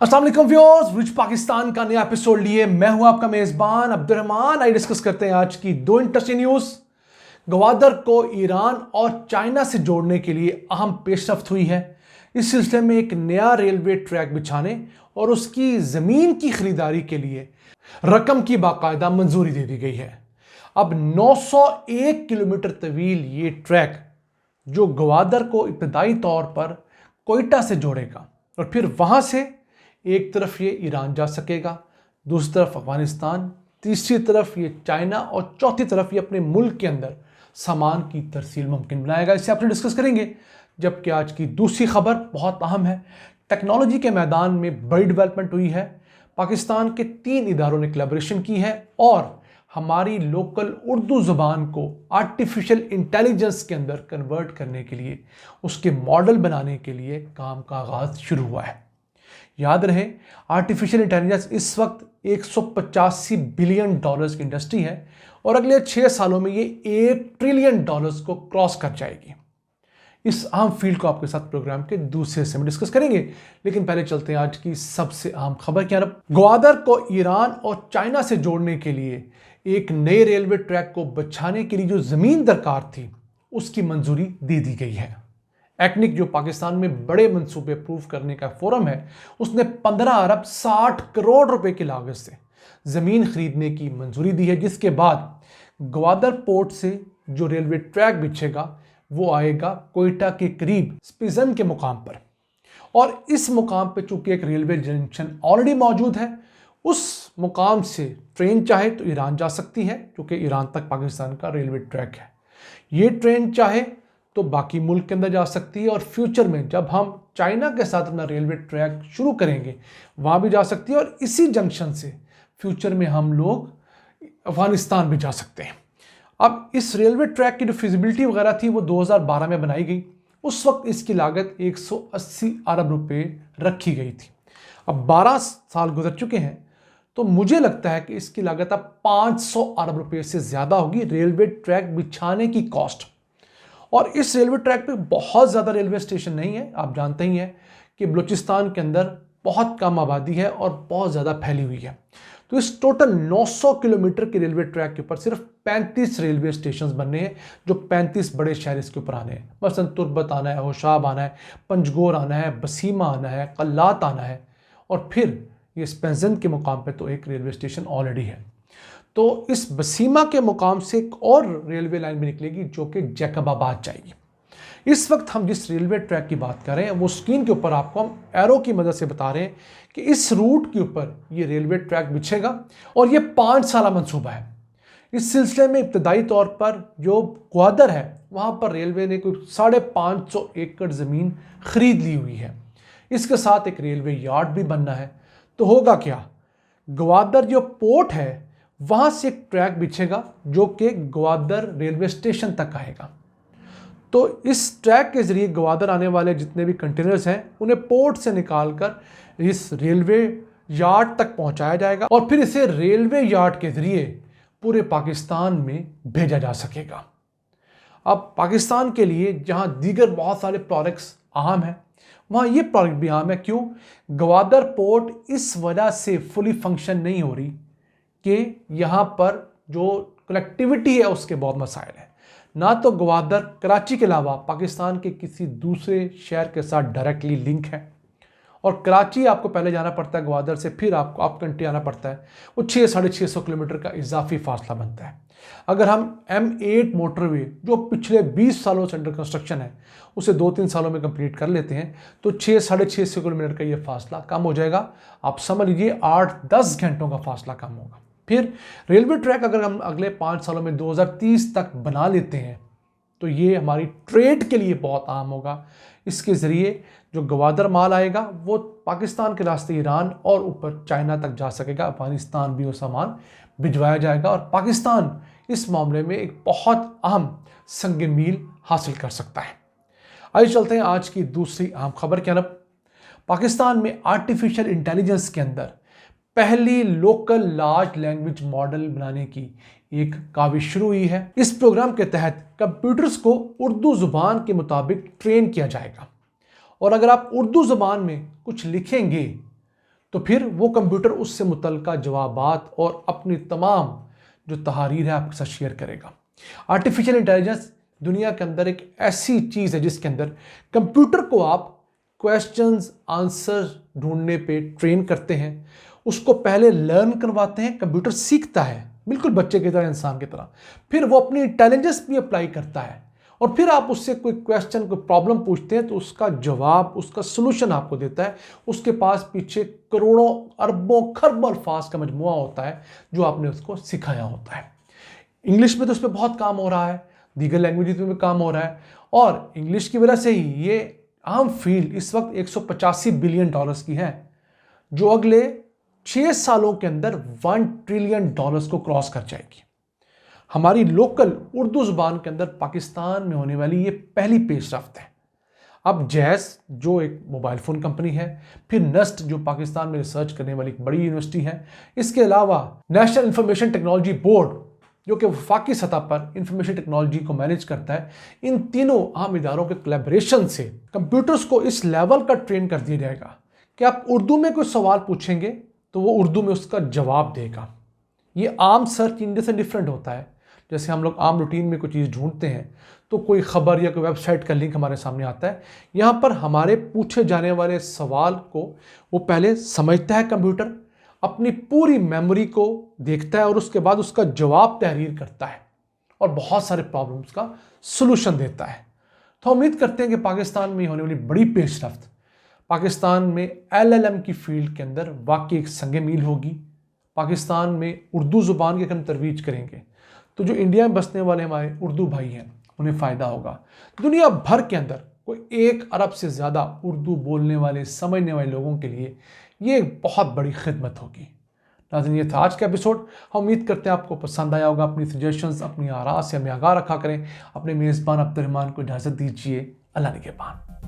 अस्सलाम वालेकुम viewers, rich Pakistan का नया एपिसोड लिए मैं हूं आपका मेजबान अब्दुर्रहमान। आइए डिस्कस करते हैं आज की दो इंटरेस्टिंग न्यूज। गवादर को ईरान और चाइना से जोड़ने के लिए अहम पेशरफ्त हुई है। इस सिलसिले में एक नया रेलवे ट्रैक बिछाने और उसकी जमीन की खरीदारी के लिए रकम की बाकायदा मंजूरी दे दी गई है। अब 901 किलोमीटर तवील ये ट्रैक जो गवादर को इब्तदाई तौर पर कोयटा से जोड़ेगा और फिर वहां से एक तरफ ये ईरान जा सकेगा, दूसरी तरफ अफगानिस्तान, तीसरी तरफ ये चाइना और चौथी तरफ ये अपने मुल्क के अंदर सामान की तरसील मुमकिन बनाएगा। इसे आपसे डिस्कस करेंगे। जबकि आज की दूसरी खबर बहुत अहम है। टेक्नोलॉजी के मैदान में बड़ी डेवलपमेंट हुई है। पाकिस्तान के 3 इदारों ने कोलैबोरेशन की है और हमारी लोकल उर्दू ज़ुबान को आर्टिफिशियल इंटेलिजेंस के अंदर कन्वर्ट करने के लिए, उसके मॉडल बनाने के लिए काम का आगाज़ शुरू हुआ है। याद रहे, आर्टिफिशियल इंटेलिजेंस इस वक्त 185 बिलियन डॉलर्स की इंडस्ट्री है और अगले 6 सालों में ये 1 ट्रिलियन डॉलर्स को क्रॉस कर जाएगी। इस अहम फील्ड को आपके साथ प्रोग्राम के दूसरे हिस्से में डिस्कस करेंगे, लेकिन पहले चलते हैं आज की सबसे अहम खबर की तरफ। ग्वादर को ईरान और चाइना से जोड़ने के लिए एक नए रेलवे ट्रैक को बिछाने के लिए जो जमीन दरकार थी, उसकी मंजूरी दे दी गई है। एक्निक, जो पाकिस्तान में बड़े मंसूबे अप्रूव करने का फोरम है, उसने 15 अरब 60 करोड़ रुपए की लागत से जमीन खरीदने की मंजूरी दी है, जिसके बाद ग्वादर पोर्ट से जो रेलवे ट्रैक बिछेगा वो आएगा कोयटा के करीब स्पिजन के मुकाम पर। और इस मुकाम पर चूंकि एक रेलवे जंक्शन ऑलरेडी मौजूद है, उस मुकाम से ट्रेन चाहे तो ईरान जा सकती है, क्योंकि ईरान तक पाकिस्तान का रेलवे ट्रैक है। ये ट्रेन चाहे तो बाकी मुल्क के अंदर जा सकती है और फ्यूचर में जब हम चाइना के साथ अपना रेलवे ट्रैक शुरू करेंगे वहाँ भी जा सकती है। और इसी जंक्शन से फ्यूचर में हम लोग अफगानिस्तान भी जा सकते हैं। अब इस रेलवे ट्रैक की जो फिजिबिलिटी वगैरह थी वो 2012 में बनाई गई। उस वक्त इसकी लागत 180 अरब रुपए रखी गई थी। अब 12 साल गुजर चुके हैं, तो मुझे लगता है कि इसकी लागत अब 500 अरब रुपए से ज़्यादा होगी, रेलवे ट्रैक बिछाने की कॉस्ट। और इस रेलवे ट्रैक पे बहुत ज़्यादा रेलवे स्टेशन नहीं है। आप जानते ही हैं कि बलूचिस्तान के अंदर बहुत कम आबादी है और बहुत ज़्यादा फैली हुई है। तो इस टोटल 900 किलोमीटर के रेलवे ट्रैक के ऊपर सिर्फ 35 रेलवे स्टेशन बनने हैं, जो 35 बड़े शहर इसके ऊपर आने हैं। मसलन तुर्बत आना है, होशाब आना है, पंजगोर आना है, बसीमा आना है, कल्लात आना है, और फिर ये स्पेंजन के मुकाम पर तो एक रेलवे स्टेशन ऑलरेडी है। तो इस बसीमा के मुकाम से एक और रेलवे लाइन भी निकलेगी जो कि जैकबाबाद जाएगी। इस वक्त हम जिस रेलवे ट्रैक की बात कर रहे हैं वो स्क्रीन के ऊपर आपको हम एरो की मदद से बता रहे हैं कि इस रूट के ऊपर ये रेलवे ट्रैक बिछेगा और ये 5 साल मंसूबा है। इस सिलसिले में इब्तदाई तौर पर जो ग्वादर है वहाँ पर रेलवे ने कोई 550 एकड़ ज़मीन खरीद ली हुई है। इसके साथ एक रेलवे यार्ड भी बनना है। तो होगा क्या, ग्वादर जो पोर्ट है वहां से एक ट्रैक बिछेगा जो कि ग्वादर रेलवे स्टेशन तक आएगा। तो इस ट्रैक के जरिए ग्वादर आने वाले जितने भी कंटेनर्स हैं उन्हें पोर्ट से निकालकर इस रेलवे यार्ड तक पहुंचाया जाएगा और फिर इसे रेलवे यार्ड के जरिए पूरे पाकिस्तान में भेजा जा सकेगा। अब पाकिस्तान के लिए जहां दीगर बहुत सारे प्रोडक्ट्स अहम हैं, वहाँ ये प्रोडक्ट भी अहम है। क्यों? ग्वादर पोर्ट इस वजह से फुली फंक्शन नहीं हो रही कि यहाँ पर जो कनेक्टिविटी है उसके बहुत मसाइल हैं। ना तो ग्वादर कराची के अलावा पाकिस्तान के किसी दूसरे शहर के साथ डायरेक्टली लिंक है, और कराची आपको पहले जाना पड़ता है ग्वादर से, फिर आपको अप कंट्री आना पड़ता है। वो 600-650 किलोमीटर का इजाफी फासला बनता है। अगर हम M8 मोटरवे जो पिछले 20 सालों से अंडर कंस्ट्रक्शन है उसे 2-3 सालों में कंप्लीट कर लेते हैं तो 600-650 किलोमीटर का ये फासला कम हो जाएगा। आप समझ लीजिए 8-10 घंटों का फासला कम होगा। फिर रेलवे ट्रैक अगर हम अगले 5 सालों में 2030 तक बना लेते हैं तो ये हमारी ट्रेड के लिए बहुत अहम होगा। इसके ज़रिए जो ग्वादर माल आएगा वो पाकिस्तान के रास्ते ईरान और ऊपर चाइना तक जा सकेगा, अफगानिस्तान भी वो सामान भिजवाया जाएगा और पाकिस्तान इस मामले में एक बहुत अहम संग मील हासिल कर सकता है। आइए चलते हैं आज की दूसरी अहम खबर की तरफ। पाकिस्तान में आर्टिफिशियल इंटेलिजेंस के अंदर पहली लोकल लार्ज लैंग्वेज मॉडल बनाने की एक काविश शुरू हुई है। इस प्रोग्राम के तहत कंप्यूटर्स को उर्दू ज़ुबान के मुताबिक ट्रेन किया जाएगा और अगर आप उर्दू ज़ुबान में कुछ लिखेंगे तो फिर वो कंप्यूटर उससे मुतल्लिका जवाबात और अपनी तमाम जो तहारीर है आपके साथ शेयर करेगा। आर्टिफिशियल इंटेलिजेंस दुनिया के अंदर एक ऐसी चीज़ है जिसके अंदर कंप्यूटर को आप क्वेश्चंस आंसर ढूंढने पे ट्रेन करते हैं, उसको पहले लर्न करवाते हैं, कंप्यूटर सीखता है बिल्कुल बच्चे की तरह, इंसान की तरह, फिर वो अपनी इंटेलिजेंस भी अप्लाई करता है और फिर आप उससे कोई क्वेश्चन कोई प्रॉब्लम पूछते हैं तो उसका जवाब उसका सलूशन आपको देता है। उसके पास पीछे करोड़ों अरबों खरबों अल्फाज का मजमुआ होता है जो आपने उसको सिखाया होता है। इंग्लिश में तो उस पर बहुत काम हो रहा है, दीगर लैंग्वेज में भी काम हो रहा है और इंग्लिश की वजह से ही ये आम फील्ड इस वक्त 185 बिलियन डॉलर्स की है जो अगले 6 सालों के अंदर 1 ट्रिलियन डॉलर्स को क्रॉस कर जाएगी। हमारी लोकल उर्दू ज़ुबान के अंदर पाकिस्तान में होने वाली ये पहली पेशरफ्त है। अब जैज़ जो एक मोबाइल फ़ोन कंपनी है, फिर नस्ट जो पाकिस्तान में रिसर्च करने वाली एक बड़ी यूनिवर्सिटी है, इसके अलावा नेशनल इंफॉर्मेशन टेक्नोलॉजी बोर्ड जो कि वफाकी सतह पर इंफॉर्मेशन टेक्नोलॉजी को मैनेज करता है, इन तीनों अहम इदारों के कोलैबोरेशन से कंप्यूटर्स को इस लेवल का ट्रेन कर दिया जाएगा कि आप उर्दू में कोई सवाल पूछेंगे तो वो उर्दू में उसका जवाब देगा। ये आम सर्च इंजन से डिफरेंट होता है। जैसे हम लोग आम रूटीन में कोई चीज़ ढूंढते हैं तो कोई खबर या कोई वेबसाइट का लिंक हमारे सामने आता है, यहाँ पर हमारे पूछे जाने वाले सवाल को वो पहले समझता है कंप्यूटर, अपनी पूरी मेमोरी को देखता है और उसके बाद उसका जवाब तहरीर करता है और बहुत सारे प्रॉब्लम्स का सलूशन देता है। तो उम्मीद करते हैं कि पाकिस्तान में होने वाली बड़ी पेशरफ्त पाकिस्तान में LLM की फील्ड के अंदर वाकई एक संग मील होगी। पाकिस्तान में उर्दू ज़ुबान की हम तरवीज करेंगे तो जो इंडिया में बसने वाले हमारे उर्दू भाई हैं उन्हें फ़ायदा होगा। दुनिया भर के अंदर कोई 1 अरब से ज़्यादा उर्दू बोलने वाले समझने वाले लोगों के लिए ये एक बहुत बड़ी खिदमत होगी। नाज़रीन, ये था आज का एपिसोड। हम उम्मीद करते हैं आपको पसंद आया होगा। अपनी सजेशंस अपनी आरा से हमें आगाह रखा करें। अपने मेज़बान अब्दुर्रहमान को इजाज़त दीजिए। अल्लाह निगहबान।